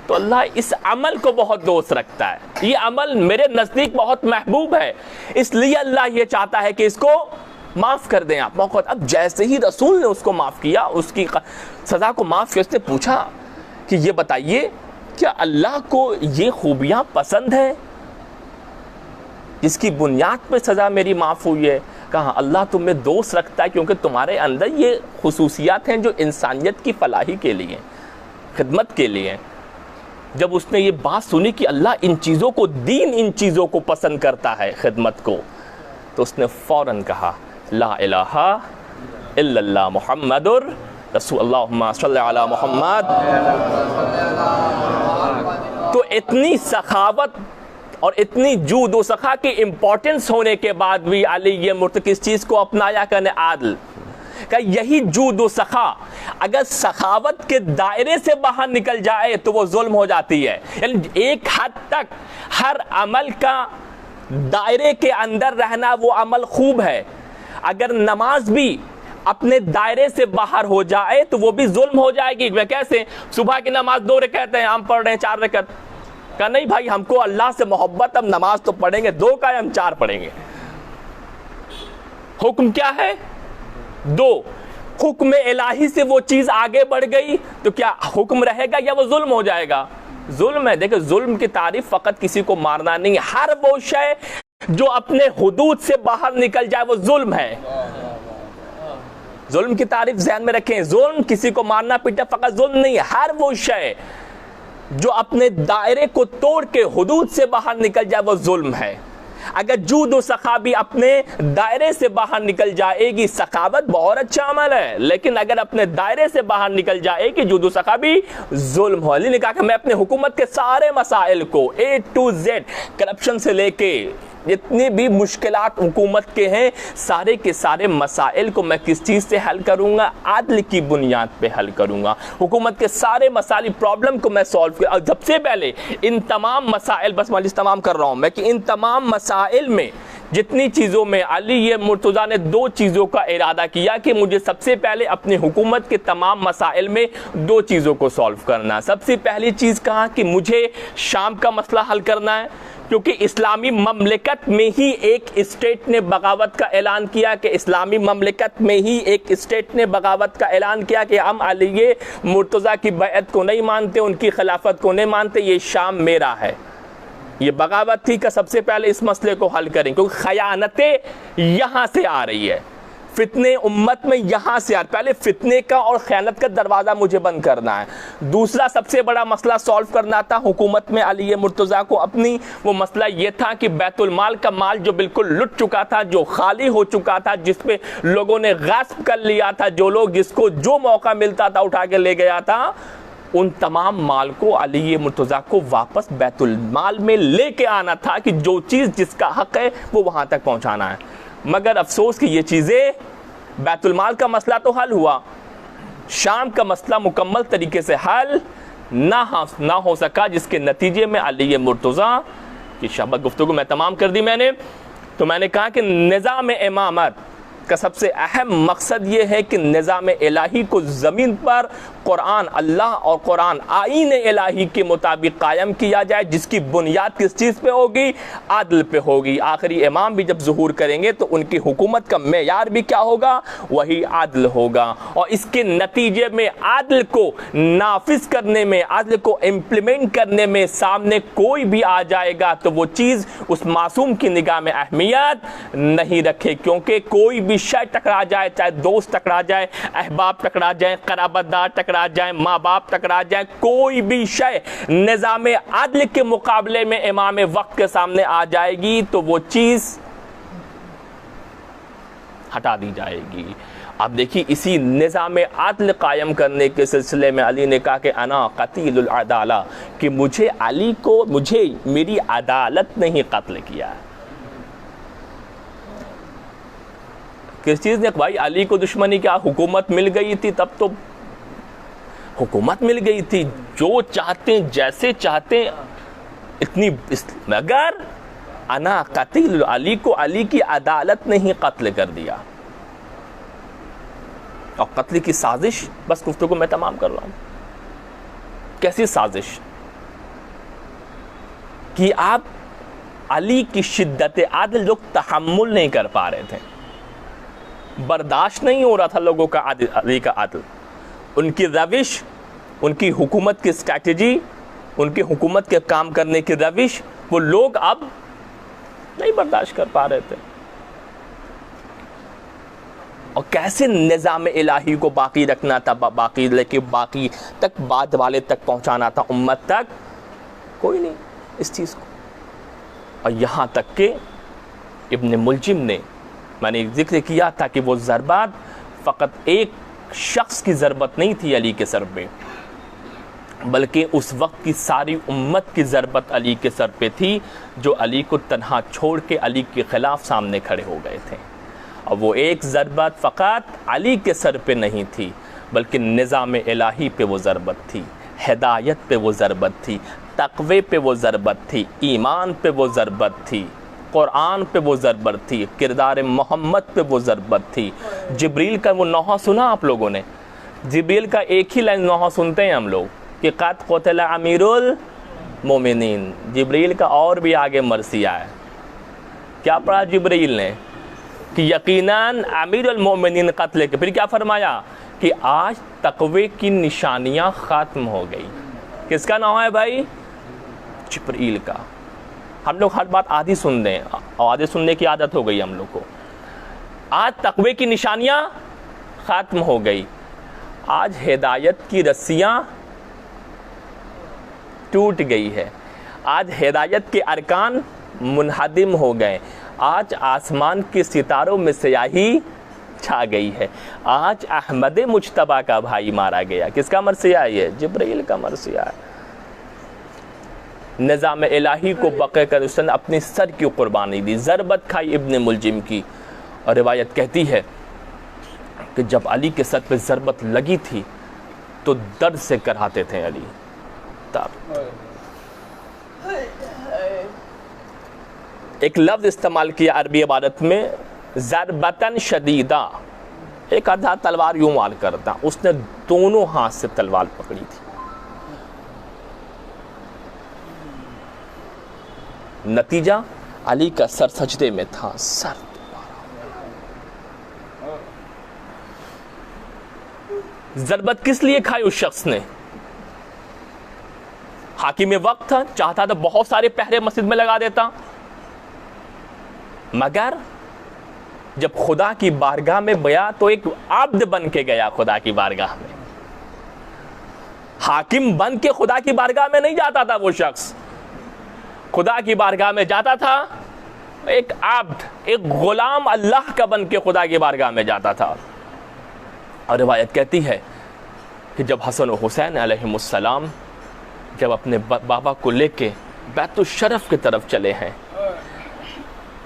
تو اللہ اس عمل کو بہت دوست رکھتا ہے۔ یہ عمل میرے نزدیک بہت محبوب ہے، اس لیے اللہ یہ چاہتا ہے کہ اس کو معاف کر دیں آپ موقع۔ اب جیسے ہی رسول نے اس کو معاف کیا، اس کی سزا کو معاف کیا، اس نے پوچھا کہ یہ بتائیے کیا اللہ کو یہ خوبیاں پسند ہیں جس کی بنیاد پہ سزا میری معاف ہوئی ہے؟ کہا اللہ تمہیں دوست رکھتا ہے کیونکہ تمہارے اندر یہ خصوصیات ہیں جو انسانیت کی فلاحی کے لیے، خدمت کے لیے۔ جب اس نے یہ بات سنی کہ اللہ ان چیزوں کو، دین ان چیزوں کو پسند کرتا ہے، خدمت کو، تو اس نے فوراً کہا لا الہ الا اللہ محمد رسول اللہم صلی علی محمد۔ تو اتنی سخاوت اور اتنی جود و سخا کی امپورٹنس ہونے کے بعد بھی علی یہ مرتکب اس چیز کو اپنایا کرنے عادل کہ یہی جود و سخا اگر سخاوت کے دائرے سے باہر نکل جائے تو وہ ظلم ہو جاتی ہے۔ یعنی ایک حد تک ہر عمل کا دائرے کے اندر رہنا وہ عمل خوب ہے، اگر نماز بھی اپنے دائرے سے باہر ہو جائے تو وہ بھی ظلم ہو جائے گی۔ کیسے؟ صبح کی نماز 2 رکعت ہیں، ہم پڑھ رہے ہیں 4 رکعت، کہا نہیں بھائی ہم کو اللہ سے محبت، ہم نماز تو پڑھیں گے 2 کا، ہم 4 پڑھیں گے۔ حکم کیا ہے؟ 2۔ حکم الہی سے وہ چیز آگے بڑھ گئی تو کیا حکم رہے گا یا وہ ظلم ہو جائے گا؟ ظلم ہے۔ دیکھیں ظلم کی تعریف فقط کسی کو مارنا نہیں ہے، ہر وہ شے جو اپنے حدود سے باہر نکل جائے وہ ظلم ہے۔ ظلم کی تعریف ذہن میں رکھیں، ظلم کسی کو مارنا پیٹنا فقط ظلم نہیں ہے، ہر وہ شے جو اپنے دائرے کو توڑ کے حدود سے باہر نکل جائے وہ ظلم ہے۔ اگر جود و سخا بھی اپنے دائرے سے باہر نکل جائے گی، سخاوت بہت اچھا عمل ہے، لیکن اگر اپنے دائرے سے باہر نکل جائے گی جود و سخا بھی ظلم ہو۔ علی نے کہا کہ میں اپنے حکومت کے سارے مسائل کو A to Z، کرپشن سے لے کے جتنی بھی مشکلات حکومت کے ہیں، سارے کے سارے مسائل کو میں کس چیز سے حل کروں گا؟ عدل کی بنیاد پہ حل کروں گا۔ حکومت کے سارے مسائل پرابلم کو میں سالو کروں گا۔ سب سے پہلے ان تمام مسائل، بس مجلس تمام کر رہا ہوں میں، کہ ان تمام مسائل میں جتنی چیزوں میں علی یہ مرتضیٰ نے 2 چیزوں کا ارادہ کیا کہ مجھے سب سے پہلے اپنی حکومت کے تمام مسائل میں 2 چیزوں کو سالو کرنا ہے۔ سب سے پہلی چیز کہا کہ مجھے شام کا مسئلہ حل کرنا ہے، کیونکہ اسلامی مملکت میں ہی ایک اسٹیٹ نے بغاوت کا اعلان کیا، کہ اسلامی مملکت میں ہی ایک اسٹیٹ نے بغاوت کا اعلان کیا کہ ہم علی مرتضیٰ کی بیعت کو نہیں مانتے، ان کی خلافت کو نہیں مانتے، یہ شام میرا ہے۔ یہ بغاوت تھی کہ سب سے پہلے اس مسئلے کو حل کریں، کیونکہ خیانتیں یہاں سے آ رہی ہے۔ فتنے امت میں یہاں سے پہلے فتنے کا اور خیانت کا دروازہ مجھے بند کرنا ہے. دوسرا سب سے بڑا مسئلہ سالو کرنا تھا حکومت میں علی مرتضیٰ کو اپنی. وہ مسئلہ یہ تھا کہ بیت المال کا مال جو بالکل لٹ چکا تھا, جو خالی ہو چکا تھا, جس پہ لوگوں نے غصب کر لیا تھا, جو لوگ جس کو جو موقع ملتا تھا اٹھا کے لے گیا تھا, ان تمام مال کو علی مرتضیٰ کو واپس بیت المال میں لے کے آنا تھا کہ جو چیز جس کا حق ہے وہ وہاں تک پہنچانا ہے. مگر افسوس کہ یہ چیزیں, بیت المال کا مسئلہ تو حل ہوا, شام کا مسئلہ مکمل طریقے سے حل نہ ہو سکا, جس کے نتیجے میں علی مرتضیٰ کی شبہ گفتگو میں تمام کر دی میں نے. تو میں نے کہا کہ نظام امامت کا سب سے اہم مقصد یہ ہے کہ نظام الہی کو زمین پر قرآن اللہ اور قرآن آئین الہی کے مطابق قائم کیا جائے, جس کی بنیاد کس چیز پہ ہوگی؟ عدل پہ ہوگی. آخری امام بھی جب ظہور کریں گے تو ان کی حکومت کا معیار بھی کیا ہوگا؟ وہی عدل ہوگا. اور اس کے نتیجے میں عدل کو نافذ کرنے میں, عدل کو امپلیمنٹ کرنے میں سامنے کوئی بھی آ جائے گا تو وہ چیز اس معصوم کی نگاہ میں اہمیت نہیں رکھے, کیونکہ کوئی بھی شے ٹکرا جائے, چاہے دوست ٹکرا جائے, احباب ٹکرا جائیں, قرابت دار ٹکرا جائیں, ماں باپ ٹکرا جائیں, کوئی بھی شے نظام عدل کے مقابلے میں امام وقت کے سامنے آ جائے گی تو وہ چیز ہٹا دی جائے گی. اب دیکھیے اسی نظام عدل قائم کرنے کے سلسلے میں علی نے کہا کہ انا قتیل العدالہ, کہ مجھے میری عدالت نے ہی قتل کیا ہے. کس چیز نے؟ بھائی علی کو دشمنی کیا, حکومت مل گئی تھی, تب تو حکومت مل گئی تھی, جو چاہتے جیسے چاہتے اتنی, مگر انا قتیل, علی کو علی کی عدالت نے ہی قتل کر دیا. اور قتل کی سازش, بس گفتگو میں تمام کر رہا ہوں. کیسی سازش؟ کہ آپ علی کی شدت عدل لوگ تحمل نہیں کر پا رہے تھے, برداشت نہیں ہو رہا تھا لوگوں کا علی کا عدل, ان کی روش, ان کی حکومت کی اسٹریٹجی, ان کی حکومت کے کام کرنے کی روش, وہ لوگ اب نہیں برداشت کر پا رہے تھے. اور کیسے نظام الہی کو باقی رکھنا تھا, باقی تک بعد والے تک پہنچانا تھا, امت تک, کوئی نہیں اس چیز کو. اور یہاں تک کہ ابن ملجم نے, میں نے ذکر کیا تھا کہ وہ ضربات فقط ایک شخص کی ضربت نہیں تھی علی کے سر پہ, بلکہ اس وقت کی ساری امت کی ضربت علی کے سر پہ تھی, جو علی کو تنہا چھوڑ کے علی کے خلاف سامنے کھڑے ہو گئے تھے. اور وہ ایک ضربت فقط علی کے سر پہ نہیں تھی, بلکہ نظام الہی پہ وہ ضربت تھی, ہدایت پہ وہ ضربت تھی, تقوی پہ وہ ضربت تھی, ایمان پہ وہ ضربت تھی, قرآن پہ وہ ضربت تھی, کردار محمد پہ وہ ضربت تھی. جبریل کا وہ نوحہ سنا آپ لوگوں نے؟ جبریل کا ایک ہی لائن نوحہ سنتے ہیں ہم لوگ کہ قد قتل امیر المومنین. جبریل کا اور بھی آگے مرثیہ ہے. کیا پڑھا جبریل نے؟ کہ یقیناً امیر المومنین قتل کے. پھر کیا فرمایا؟ کہ آج تقوی کی نشانیاں ختم ہو گئی. کس کا نوحہ ہے بھائی؟ جبریل کا. ہم لوگ ہر بات آدھی سن دیں, اور آدھی سننے کی عادت ہو گئی ہم لوگ کو. آج تقوی کی نشانیاں ختم ہو گئی, آج ہدایت کی رسیاں ٹوٹ گئی ہے, آج ہدایت کے ارکان منہدم ہو گئے, آج آسمان کے ستاروں میں سیاہی چھا گئی ہے, آج احمد مجتبیٰ کا بھائی مارا گیا. کس کا مرثیہ ہے یہ؟ جبریل کا مرثیہ ہے. نظام الہی کو بقے کر اس نے اپنی سر کی قربانی دی, ضربت کھائی ابن ملجم کی. اور روایت کہتی ہے کہ جب علی کے سر پہ ضربت لگی تھی تو درد سے کراتے تھے علی. ایک لفظ استعمال کیا عربی عبارت میں, ضربتن شدیدہ, ایک آدھا تلوار یوں مار کرتا, اس نے دونوں ہاتھ سے تلوار پکڑی تھی. نتیجہ علی کا سر سجدے میں تھا, سر ضربت کس لیے کھائی اس شخص نے؟ حاکم وقت تھا, چاہتا تھا بہت سارے پہرے مسجد میں لگا دیتا, مگر جب خدا کی بارگاہ میں گیا تو ایک عبد بن کے گیا خدا کی بارگاہ میں، حاکم بن کے خدا کی بارگاہ میں نہیں جاتا تھا وہ شخص، خدا کی بارگاہ میں جاتا تھا ایک عبد، ایک غلام اللہ کا بن کے خدا کی بارگاہ میں جاتا تھا۔ اور روایت کہتی ہے کہ جب حسن و حسین علیہم السلام جب اپنے بابا کو لے کے بیت الشرف کی طرف چلے ہیں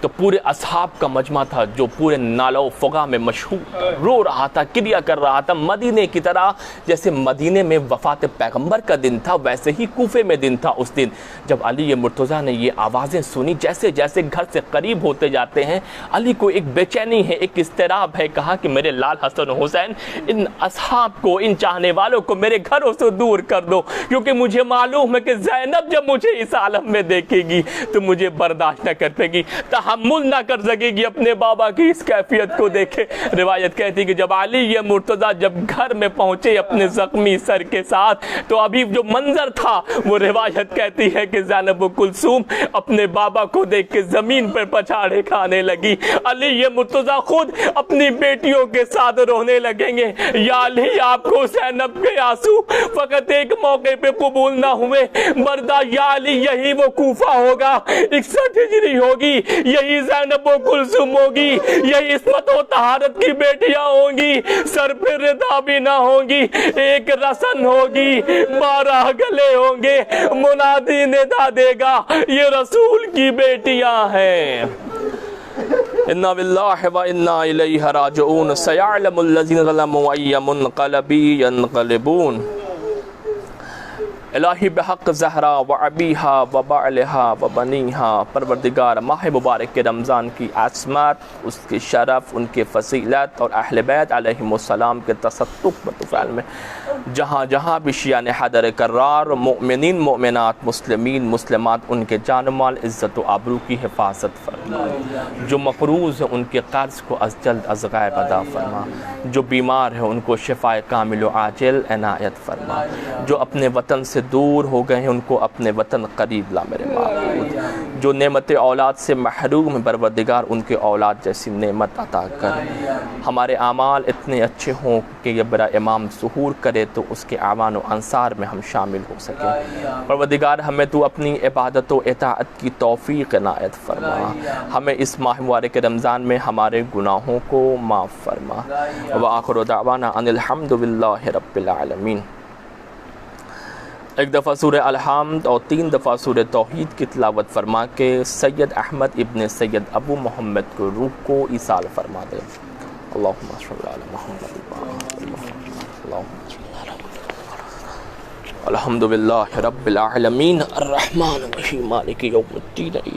تو پورے اصحاب کا مجمع تھا جو پورے نالہ و فغا میں مشہور رو رہا تھا، کریا کر رہا تھا، مدینے کی طرح جیسے مدینے میں وفات پیغمبر کا دن تھا ویسے ہی کوفے میں دن تھا اس دن۔ جب علی مرتضیٰ نے یہ آوازیں سنی، جیسے جیسے گھر سے قریب ہوتے جاتے ہیں علی کو ایک بے چینی ہے، ایک اضطراب ہے، کہا کہ میرے لال حسن حسین ان اصحاب کو، ان چاہنے والوں کو میرے گھروں سے دور کر دو، کیونکہ مجھے معلوم ہے کہ زینب جب مجھے اس عالم میں دیکھے گی تو مجھے برداشت نہ کر پے گی، تحمل نہ کر سکے گی اپنے بابا کی اس کیفیت کو دیکھے۔ روایت کہتی کہ جب علی یہ مرتضیٰ جب گھر میں پہنچے اپنے زخمی سر کے ساتھ تو ابھی جو منظر تھا وہ روایت کہتی ہے کہ زینب کلثوم اپنے بابا کو دیکھ کے زمین پر پچھاڑے کھانے لگی۔ علی یہ مرتضیٰ خود اپنی بیٹیوں کے ساتھ رونے لگیں گے، یا علی آپ کو زینب کے آنسو فقط ایک موقع پہ قبول نہ ہوئے، بردہ یا علی یہی وہ کوفہ ہوگا، 61 ہجری ہوگی، یہی زینب و کلثوم ہوگی، یہی عصمت و طہارت کی بیٹیاں ہوں گی، سر پہ ردا بھی نہ ہوں گی، ایک رسن ہوگی، 12 گلے ہوں گے، منادی ندا دے گا یہ رسول کی بیٹیاں ہیں۔ اِنَّا بِاللَّهِ وَإِنَّا إِلَيْهِ رَاجِعُونَ سَيَعْلَمُ الَّذِينَ ظَلَمُوا أَيَّ مُنقَلَبٍ يَنقَلِبُونَ۔ الہی بحق زہرا و ابیہا و بعلہا و بنیہا، پروردگار ماہ مبارک کے رمضان کی عظمت، اس کے شرف، ان کے فضیلت اور اہل بیت علیہم السلام کے تصدق بطفعل میں جہاں جہاں بھی شیعان حیدر کرار، مؤمنین مؤمنات، مسلمین مسلمات، ان کے جان و مال عزت و آبرو کی حفاظت فرما، جو مقروض ہیں ان کے قرض کو از جلد از غائب ادا فرما، جو بیمار ہیں ان کو شفاء کامل و عاجل عنایت فرما، جو اپنے وطن سے دور ہو گئے ہیں ان کو اپنے وطن قریب لا میرے معبود، جو نعمت اولاد سے محروم ہیں پروردگار ان کے اولاد جیسی نعمت عطا کر، ہمارے اعمال اتنے اچھے ہوں کہ یہ برا امام ظہور کرے تو اس کے اعوان و انصار میں ہم شامل ہو سکیں۔ پروردگار ہمیں تو اپنی عبادت و اطاعت کی توفیق عنایت فرما، ہمیں اس ماہ مبارک رمضان میں ہمارے گناہوں کو معاف فرما۔ وآخر دعوانا ان الحمد للہ رب العالمین۔ ایک دفعہ سورہ الحمد اور 3 دفعہ سورہ توحید کی تلاوت فرما کے سید احمد ابن سید ابو محمد کو روح کو ایصال فرما دے۔ اللہم صلی علی محمد الحمد للہ رب العالمین الرحمن الرحیم مالک یوم الدین۔